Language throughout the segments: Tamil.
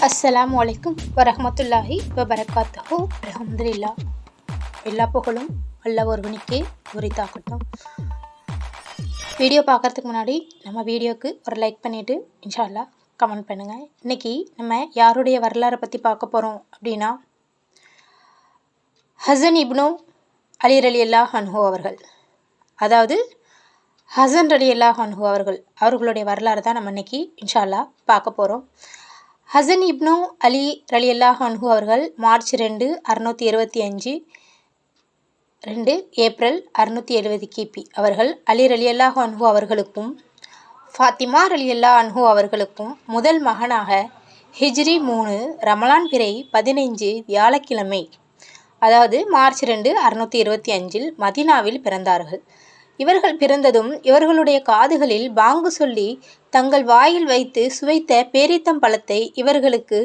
அஸ்ஸலாமு அலைக்கும் வரஹ்மத்துல்லாஹி வபரகாத்துஹு. அல்ஹம்துலில்லாஹ். எல்லா புகழும் அல்லாஹ் ஒருவனுக்கே உரித்தாகட்டும். வீடியோ பார்க்குறதுக்கு முன்னாடி நம்ம வீடியோவுக்கு ஒரு லைக் பண்ணிவிட்டு இன்ஷா அல்லாஹ் கமெண்ட் பண்ணுங்கள். இன்றைக்கி நம்ம யாருடைய வரலாறை பற்றி பார்க்க போகிறோம் அப்படின்னா, ஹசன் இப்னு அலி ரலியல்லாஹு அன்ஹு அவர்கள், அதாவது ஹசன் ரலியல்லாஹு அன்ஹு அவர்களுடைய வரலாறு தான் நம்ம இன்றைக்கி இன்ஷா அல்லாஹ் பார்க்க போகிறோம். ஹசன் இப்னு அலி ரலியல்லாஹு அன்ஹு அவர்கள் மார்ச் 2, 625 2 ஏப்ரல் 670 கிபி அவர்கள் அலி ரலியல்லாஹு அன்ஹு அவர்களுக்கும் ஃபாத்திமா ரலியல்லாஹு அன்ஹு அவர்களுக்கும் முதல் மகனாக ஹிஜ்ரி 3 ரமலான் பிறை 15 வியாழக்கிழமை, அதாவது மார்ச் 2, 625 மதீனாவில் பிறந்தார்கள். இவர்கள் பிறந்ததும் இவர்களுடைய காதுகளில் பாங்கு சொல்லி தங்கள் வாயில் வைத்து சுவைத்த பேரித்தம் பழத்தை இவர்களுக்கு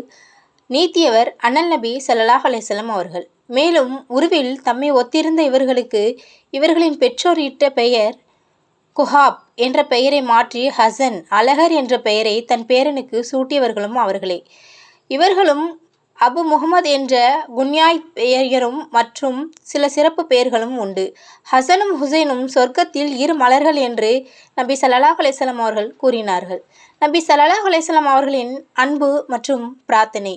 நீத்தியவர் அண்ணல் நபி ஸல்லல்லாஹு அலைஹி வஸல்லம் அவர்கள். மேலும் உருவில் தம்மை ஒத்திருந்த இவர்களுக்கு இவர்களின் பெற்றோர் இட்ட பெயர் குஹாப் என்ற பெயரை மாற்றி ஹசன், அழகர் என்ற பெயரை தன் பேரனுக்கு சூட்டியவர்களும் அவர்களே. இவர்களும் அபு முகமது என்ற குன்யாய் பெயரும் மற்றும் சில சிறப்பு பெயர்களும் உண்டு. ஹசனும் ஹுசைனும் சொர்க்கத்தில் இரு மலர்கள் என்று நபி ஸல்லல்லாஹு அலைஹி வஸல்லம் அவர்கள் கூறினார்கள். நபி ஸல்லல்லாஹு அலைஹி வஸல்லம் அவர்களின் அன்பு மற்றும் பிரார்த்தனை.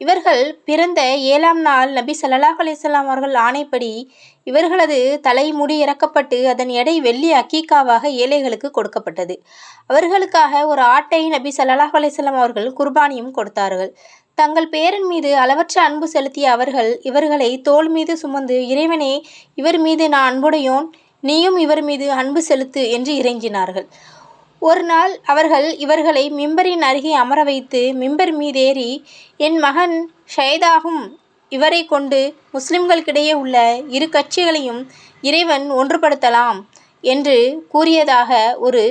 இவர்கள் பிறந்த 7ஆம் நாள் நபி ஸல்லல்லாஹு அலைஹி வஸல்லம் அவர்கள் ஆணைப்படி இவர்களது தலைமுடி இறக்கப்பட்டு அதன் எடை வெள்ளி அக்கீக்காவாக ஏழைகளுக்கு கொடுக்கப்பட்டது. அவர்களுக்காக ஒரு ஆட்டை நபி ஸல்லல்லாஹு அலைஹி வஸல்லம் அவர்கள் குர்பானியும் கொடுத்தார்கள். தங்கள் பேரன் மீது அளவற்ற அன்பு செலுத்திய அவர்கள் இவர்களை தோள் மீது சுமந்து, இறைவனே, இவர் மீது நான் அன்புடையோன், நீயும் இவர் மீது அன்பு செலுத்து என்று இறைஞ்சினார்கள். ஒரு நாள் அவர்கள் இவர்களை மிம்பரின் அருகே அமர வைத்து மிம்பர் மீதேறி, என் மகன் ஷஹீதாகும் இவரை கொண்டு முஸ்லிம்களுக்கிடையே உள்ள இரு கட்சிகளையும் இறைவன் ஒன்றுபடுத்தலாம் என்று கூறியதாக ஒரு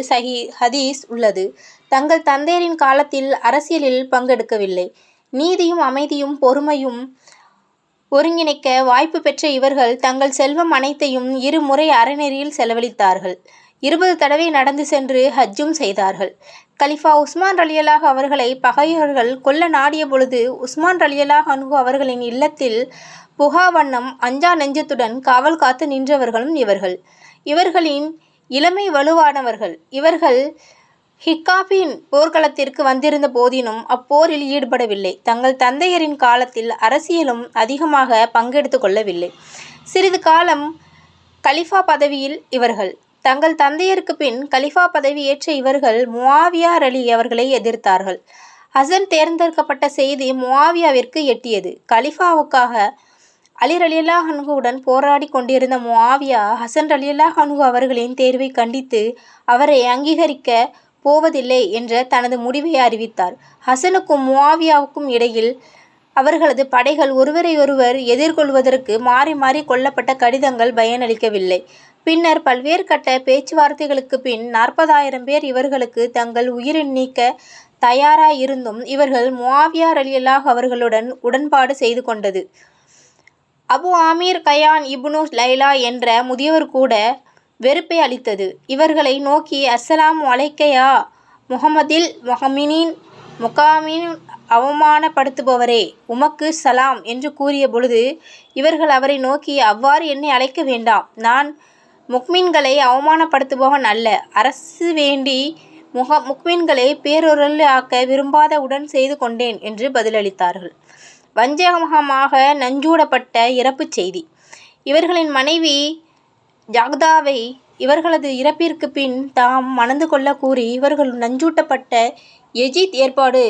ஹதீஸ் உள்ளது. தங்கள் தந்தையரின் காலத்தில் அரசியலில் பங்கெடுக்கவில்லை. நீதியும் அமைதியும் பொறுமையும் ஒருங்கிணைக்க வாய்ப்பு பெற்ற இவர்கள் தங்கள் செல்வம் அனைத்தையும் இருமுறை அறநெறியில் செலவழித்தார்கள். 20 தடவை நடந்து சென்று ஹஜ்ஜும் செய்தார்கள். கலிஃபா உஸ்மான் ரலியல்லாஹு அவர்களை பகைவர்கள் கொல்ல நாடிய பொழுது உஸ்மான் ரலியல்லாஹு அன்ஹு அவர்களின் இல்லத்தில் புகா வண்ணம் அஞ்சா நெஞ்சத்துடன் காவல் காத்து நின்றவர்களும் இவர்கள். இவர்களின் இளமை வலுவானவர்கள். இவர்கள் ஹிக்காபின் போர்க்களத்திற்கு வந்திருந்த போதினும் அப்போரில் ஈடுபடவில்லை. தங்கள் தந்தையரின் காலத்தில் அரசியலும் அதிகமாக பங்கெடுத்து கொள்ளவில்லை. சிறிது காலம் கலிஃபா பதவியில் இவர்கள். தங்கள் தந்தையருக்கு பின் கலிஃபா பதவி ஏற்ற இவர்கள் முஆவியா ரலி அவர்களை எதிர்த்தார்கள். ஹசன் தேர்ந்தெடுக்கப்பட்ட செய்தி முஆவியாவிற்கு எட்டியது. கலிஃபாவுக்காக அலி ரலியல்லாஹு அன்ஹுவுடன் போராடி கொண்டிருந்த முஆவியா ஹசன் ரலியல்லாஹு அன்ஹு அவர்களின் தேர்வை கண்டித்து அவரை அங்கீகரிக்க போவதில்லை என்ற தனது முடிவை அறிவித்தார். ஹசனுக்கும் முஆவியாவுக்கும் இடையில் அவர்களது படைகள் ஒருவரையொருவர் எதிர்கொள்வதற்கு மாறி மாறி கொல்லப்பட்ட கடிதங்கள் பயனளிக்கவில்லை. பின்னர் பல்வேறு கட்ட பேச்சுவார்த்தைகளுக்கு பின் 40,000 பேர் இவர்களுக்கு தங்கள் உயிரை நீக்க தயாராயிருந்தும் இவர்கள் முஆவியா ரலியல்லாஹு அவர்களுடன் உடன்பாடு செய்து கொண்டது. அபு ஆமீர் கயான் இப்னு லைலா என்ற முதியவர் கூட வெறுப்பை அளித்தது. இவர்களை நோக்கி, அஸ்ஸலாமு அலைக்க யா முஹம்மதில் முஹமினின் முகாமின் அவமானப்படுத்துபவரே, உமக்கு சலாம் என்று கூறிய பொழுது இவர்கள் அவரை நோக்கி, அவ்வாறு என்னை அழைக்க வேண்டாம், நான் முக்மின்களை அவமானப்படுத்துபவன் அல்ல, அரசு வேண்டி முக்மின்களை பேரொருளாக்க விரும்பாத உடன் செய்து கொண்டேன் என்று பதிலளித்தார்கள். வஞ்சகமாக நஞ்சூடப்பட்ட இறப்பு செய்தி. இவர்களின் மனைவி ஜாக்தாவை இவர்களது இறப்பிற்கு பின் தாம் மணந்து கொள்ள கூறி இவர்கள் நஞ்சூட்டப்பட்ட யஜீத் ஏற்பாடு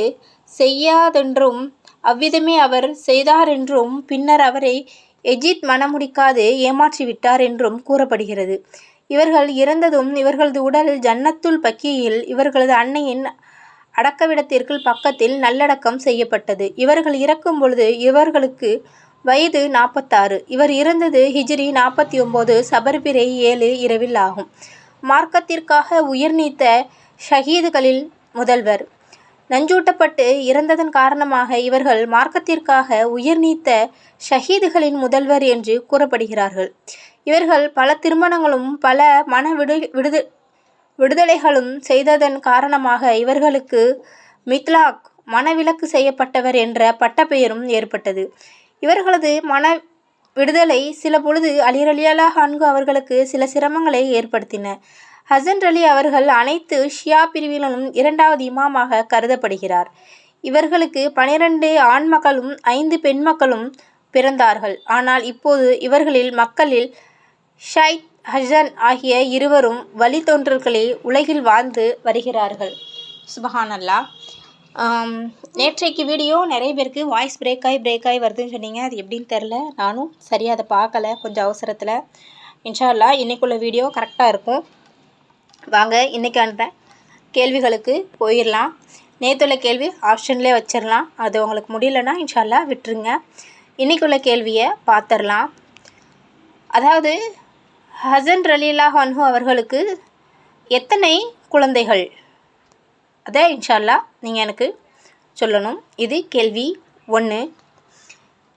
செய்யாதென்றும் அவ்விதமே அவர் செய்தாரென்றும் பின்னர் அவரை யஜீத் மணமுடிக்காது ஏமாற்றிவிட்டார் என்றும் கூறப்படுகிறது. இவர்கள் இறந்ததும் இவர்களது உடல் ஜன்னத்துல் பக்கீயில் இவர்களது அன்னையின் அடக்கவிடத்திற்கு பக்கத்தில் நல்லடக்கம் செய்யப்பட்டது. இவர்கள் இறக்கும் பொழுது இவர்களுக்கு வயது 46. இவர் இறந்தது ஹிஜ்ரி 49 சபர்பிறை 7 இரவில் ஆகும். மார்க்கத்திற்காக உயிர் நீத்த ஷஹீதுகளில் முதல்வர். நஞ்சூட்டப்பட்டு இறந்ததன் காரணமாக இவர்கள் மார்க்கத்திற்காக உயிர் நீத்த ஷஹீதுகளின் முதல்வர் என்று கூறப்படுகிறார்கள். இவர்கள் பல திருமணங்களும் பல மன விடுதலைகளும் செய்ததன் காரணமாக இவர்களுக்கு மித்லாக் மனவிலக்கு செய்யப்பட்டவர் என்ற பட்டப்பெயரும் ஏற்பட்டது. இவர்களது மன விடுதலை சில பொழுது அலி ரலியல்லாஹு அன்ஹு அவர்களுக்கு சில சிரமங்களை ஏற்படுத்தின. ஹசன் அலி அவர்கள் அனைத்து ஷியா பிரிவிலும் இரண்டாவது இமாமாக கருதப்படுகிறார். இவர்களுக்கு 12 ஆண் மக்களும் 5 பெண் மக்களும் பிறந்தார்கள். ஆனால் இப்போது இவர்களில் மக்களில் ஷைத் ஹசன் ஆகிய இருவரும் வழித்தோன்றல்களே உலகில் வாழ்ந்து வருகிறார்கள். சுபஹானல்லாஹ். நேற்றைக்கு வீடியோ நிறைய பேருக்கு வாய்ஸ் பிரேக் ஆகி வருதுன்னு சொன்னீங்க. அது எப்படின்னு தெரில, நானும் சரியாக அதை பார்க்கல, கொஞ்சம் அவசரத்தில். இன்ஷா அல்லாஹ் இன்றைக்குள்ள வீடியோ கரெக்டாக இருக்கும். வாங்க இன்றைக்கான கேள்விகளுக்கு போயிடலாம். நேற்றுள்ள கேள்வி ஆப்ஷன்லேயே வச்சிடலாம். அது உங்களுக்கு முடியலன்னா இன்ஷா அல்லாஹ் விட்டுருங்க. இன்றைக்குள்ள கேள்வியை பார்த்துடலாம். அதாவது ஹசன் ரலியல்லாஹு அன்ஹு அவர்களுக்கு எத்தனை குழந்தைகள்? அதை இன்ஷா அல்லாஹ் நீங்கள் எனக்கு சொல்லணும். இது கேள்வி 1.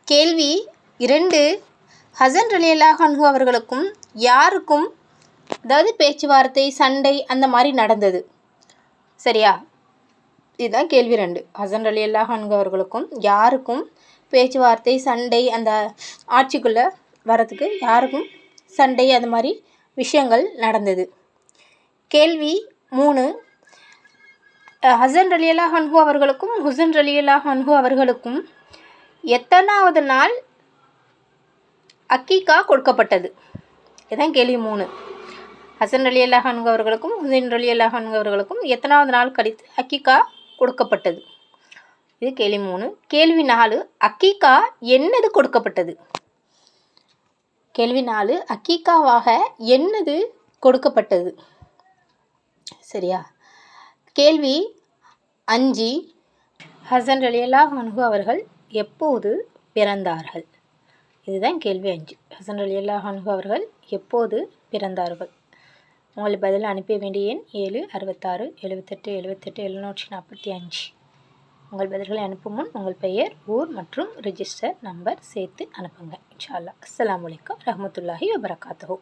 கேள்வி 2, ஹசன் ரலியல்லாஹு அன்ஹு அவர்களுக்கும் யாருக்கும் அதாவது பேச்சுவார்த்தை சண்டை அந்த மாதிரி நடந்தது? சரியா? இதுதான் கேள்வி 2. ஹசன் ரலியல்லாஹு அன்ஹு அவர்களுக்கும் யாருக்கும் பேச்சுவார்த்தை சண்டை அந்த ஆட்சிக்குள்ளே வரதுக்கு யாருக்கும் சண்டை அந்த மாதிரி விஷயங்கள் நடந்தது. கேள்வி 3, ஹசன் ரலியல்லாஹு அன்ஹு அவர்களுக்கும் ஹுசைன் ரலியல்லாஹு அன்ஹு அவர்களுக்கும் எத்தனாவது நாள் அக்கீகா கொடுக்கப்பட்டது? இதுதான் கேள்வி 3. ஹசன் ரலியல்லாஹு அன்ஹு அவர்களுக்கும் ஹுசைன் ரலியல்லாஹு அன்ஹு அவர்களுக்கும் எத்தனாவது நாள் கழித்து அக்கீகா கொடுக்கப்பட்டது? இது கேள்வி 3. கேள்வி 4, அக்கீகா என்னது கொடுக்கப்பட்டது? கேள்வி 4, அக்கீகாவாக என்னது கொடுக்கப்பட்டது? சரியா? கேள்வி 5, ஹசன் ரலியல்லாஹு அன்ஹு அவர்கள் எப்போது பிறந்தார்கள்? இதுதான் கேள்வி 5. ஹசன் ரலியல்லாஹு அன்ஹு அவர்கள் எப்போது பிறந்தார்கள்? உங்கள் பதில் அனுப்ப வேண்டிய எண் 766 78 78 745. உங்கள் பதில்களை அனுப்பும் முன் உங்கள் பெயர், ஊர் மற்றும் ரிஜிஸ்டர் நம்பர் சேர்த்து அனுப்புங்க. இன்ஷா அல்லாஹ். அஸ்ஸலாமு அலைக்கும் ரஹ்மத்துல்லாஹி வபரகாத்துஹு.